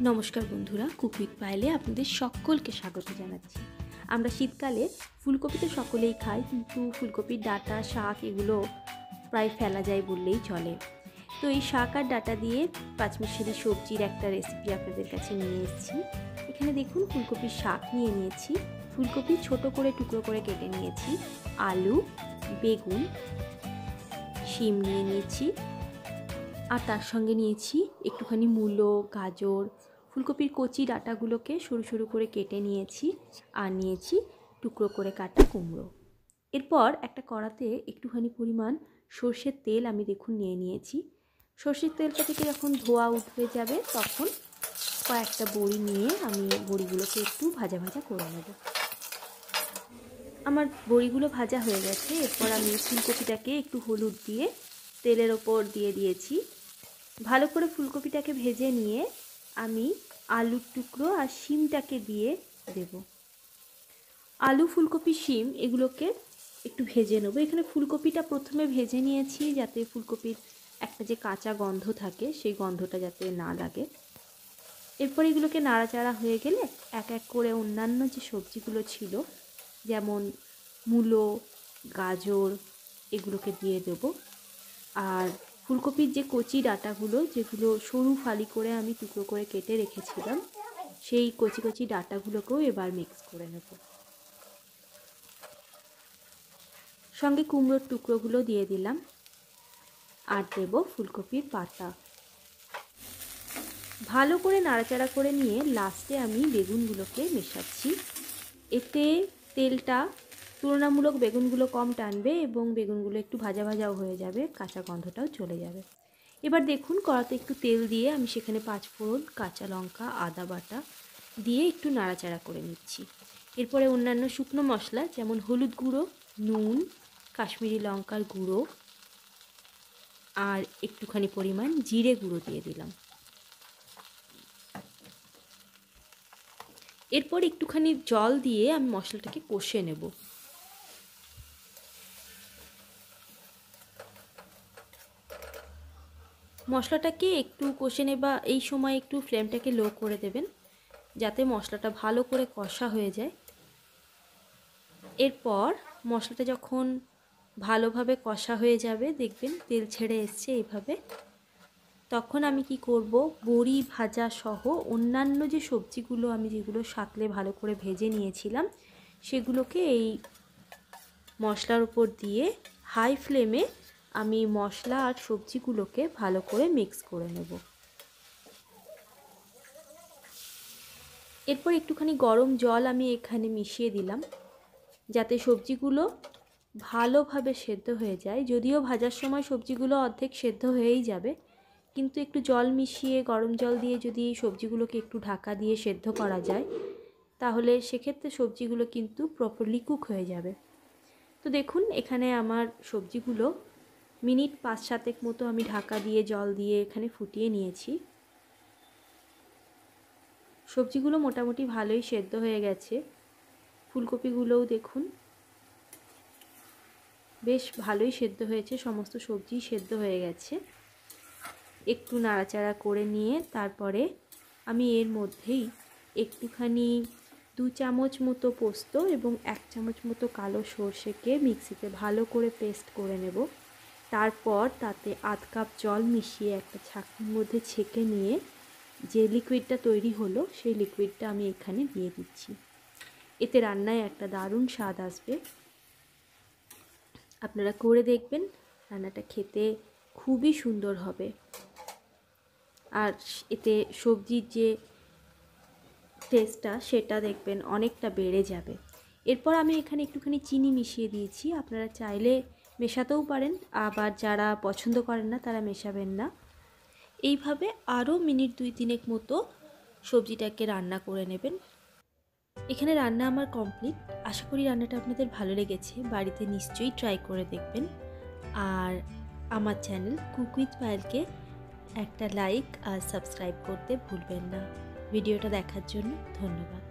নমস্কার বন্ধুরা, cook with পায়েলে আপনাদের সকলকে স্বাগত জানাচ্ছি। আমরা শীতকালে ফুলকপি তো সকলেই খাই, কিন্তু ফুলকপির ডাঁটা, শাক এগুলো প্রায় ফেলা যায় বললেই চলে। তো এই শাক আর ডাঁটা দিয়ে পাঁচমিশালি সবজির একটা রেসিপি আপনাদের কাছে নিয়ে এসেছি। এখানে দেখুন, ফুলকপির শাক নিয়ে নিয়েছি, ফুলকপি ছোট করে টুকরো করে কেটে নিয়েছি, আলু, বেগুন, শিম নিয়ে নিয়েছি, আর তার সঙ্গে নিয়েছি একটুখানি মূলো, গাজর, ফুলকপির কচি ডাঁটাগুলোকে সরু সরু করে কেটে নিয়েছি, আর নিয়েছি টুকরো করে কাটা কুমড়ো। এরপর একটা কড়াতে একটুখানি পরিমাণ সর্ষের তেল আমি দেখুন নিয়ে নিয়েছি। সর্ষের তেলটা থেকে যখন ধোয়া উঠে যাবে তখন কয়েকটা বড়ি নিয়ে আমি বড়িগুলোকে একটু ভাজা ভাজা করে নেব। আমার বড়িগুলো ভাজা হয়ে গেছে। এরপর আমি ফুলকপিটাকে একটু হলুদ দিয়ে তেলের ওপর দিয়ে দিয়েছি। ভালো করে ফুলকপিটাকে ভেজে নিয়ে আমি আলুর টুকরো আর শিমটাকে দিয়ে দেব। আলু, ফুলকপি, শিম এগুলোকে একটু ভেজে নেবো। এখানে ফুলকপিটা প্রথমে ভেজে নিয়েছি যাতে ফুলকপির একটা যে কাঁচা গন্ধ থাকে সেই গন্ধটা যাতে না লাগে। এরপর এগুলোকে নাড়াচাড়া হয়ে গেলে এক এক করে অন্যান্য যে সবজিগুলো ছিল, যেমন মূলো, গাজর, এগুলোকে দিয়ে দেবো। আর ফুলকপির যে কচি ডাঁটাগুলো, যেগুলো সরু ফালি করে আমি টুকরো করে কেটে রেখেছিলাম, সেই কচি কচি ডাঁটাগুলোকেও এবার মিক্স করে নেব। সঙ্গে কুমড়োর টুকরোগুলো দিয়ে দিলাম, আর দেব ফুলকপির পাতা। ভালো করে নাড়াচাড়া করে নিয়ে লাস্টে আমি বেগুনগুলোকে মেশাচ্ছি। এতে তেলটা তুলনামূলক বেগুনগুলো কম টানবে এবং বেগুনগুলো একটু ভাজা ভাজাও হয়ে যাবে, কাঁচা গন্ধটাও চলে যাবে। এবার দেখুন, কড়াতে একটু তেল দিয়ে আমি সেখানে 5 ফোড়ন, কাঁচা লঙ্কা, আদা বাটা দিয়ে একটু নাড়াচাড়া করে নিচ্ছি। এরপরে অন্যান্য শুকনো মশলা যেমন হলুদ গুঁড়ো, নুন, কাশ্মীরি লঙ্কার গুঁড়ো আর একটুখানি পরিমাণ জিরে গুঁড়ো দিয়ে দিলাম। এরপর একটুখানি জল দিয়ে আমি মশলাটাকে কষে নেব। মশলাটাকে একটু কষে নেবা, এই সময় একটু ফ্লেমটাকে লো করে দেবেন যাতে মশলাটা ভালো করে কষা হয়ে যায়। এরপর মশলাটা যখন ভালোভাবে কষা হয়ে যাবে, দেখবেন তেল ছেড়ে এসছে এইভাবে, তখন আমি কি করব, বড়ি ভাজা সহ অন্যান্য যে সবজিগুলো আমি যেগুলো সাঁতলে ভালো করে ভেজে নিয়েছিলাম সেগুলোকে এই মশলার উপর দিয়ে হাই ফ্লেমে আমি মশলা আর সবজিগুলোকে ভালো করে মিক্স করে নেব। এরপর একটুখানি গরম জল আমি এখানে মিশিয়ে দিলাম যাতে সবজিগুলো ভালোভাবে সেদ্ধ হয়ে যায়। যদিও ভাজার সময় সবজিগুলো অর্ধেক সেদ্ধ হয়েই যাবে, কিন্তু একটু জল মিশিয়ে গরম জল দিয়ে যদি সবজিগুলোকে একটু ঢাকা দিয়ে সেদ্ধ করা যায় তাহলে সেক্ষেত্রে সবজিগুলো কিন্তু প্রপারলি কুক হয়ে যাবে। তো দেখুন, এখানে আমার সবজিগুলো মিনিট 5-7 মতো আমি ঢাকা দিয়ে জল দিয়ে এখানে ফুটিয়ে নিয়েছি। সবজিগুলো মোটামুটি ভালোই সেদ্ধ হয়ে গেছে। ফুলকপিগুলোও দেখুন বেশ ভালোই সেদ্ধ হয়েছে, সমস্ত সবজি সেদ্ধ হয়ে গেছে। একটু নাড়াচাড়া করে নিয়ে তারপরে আমি এর মধ্যেই একটুখানি 2 চামচ মতো পোস্ত এবং 1 চামচ মতো কালো সর্ষেকে মিক্সিতে ভালো করে পেস্ট করে নেব। তারপর তাতে আধ কাপ জল মিশিয়ে একটা ছাঁকনির মধ্যে ছেঁকে নিয়ে যে লিকুইডটা তৈরি হলো সেই লিকুইডটা আমি এখানে দিয়ে দিচ্ছি। এতে রান্নায় একটা দারুণ স্বাদ আসবে। আপনারা করে দেখবেন, রান্নাটা খেতে খুবই সুন্দর হবে, আর এতে সবজির যে টেস্টটা সেটা দেখবেন অনেকটা বেড়ে যাবে। এরপর আমি এখানে একটুখানি চিনি মিশিয়ে দিয়েছি, আপনারা চাইলে মেশাতেও পারেন, আবার যারা পছন্দ করেন না তারা মেশাবেন না। এইভাবে আরও মিনিট 2-3 মতো সবজিটাকে রান্না করে নেবেন। এখানে রান্না আমার কমপ্লিট। আশা করি রান্নাটা আপনাদের ভালো লেগেছে, বাড়িতে নিশ্চয়ই ট্রাই করে দেখবেন। আর আমার চ্যানেল কুক উইথ পায়েলকে একটা লাইক আর সাবস্ক্রাইব করতে ভুলবেন না। ভিডিওটা দেখার জন্য ধন্যবাদ।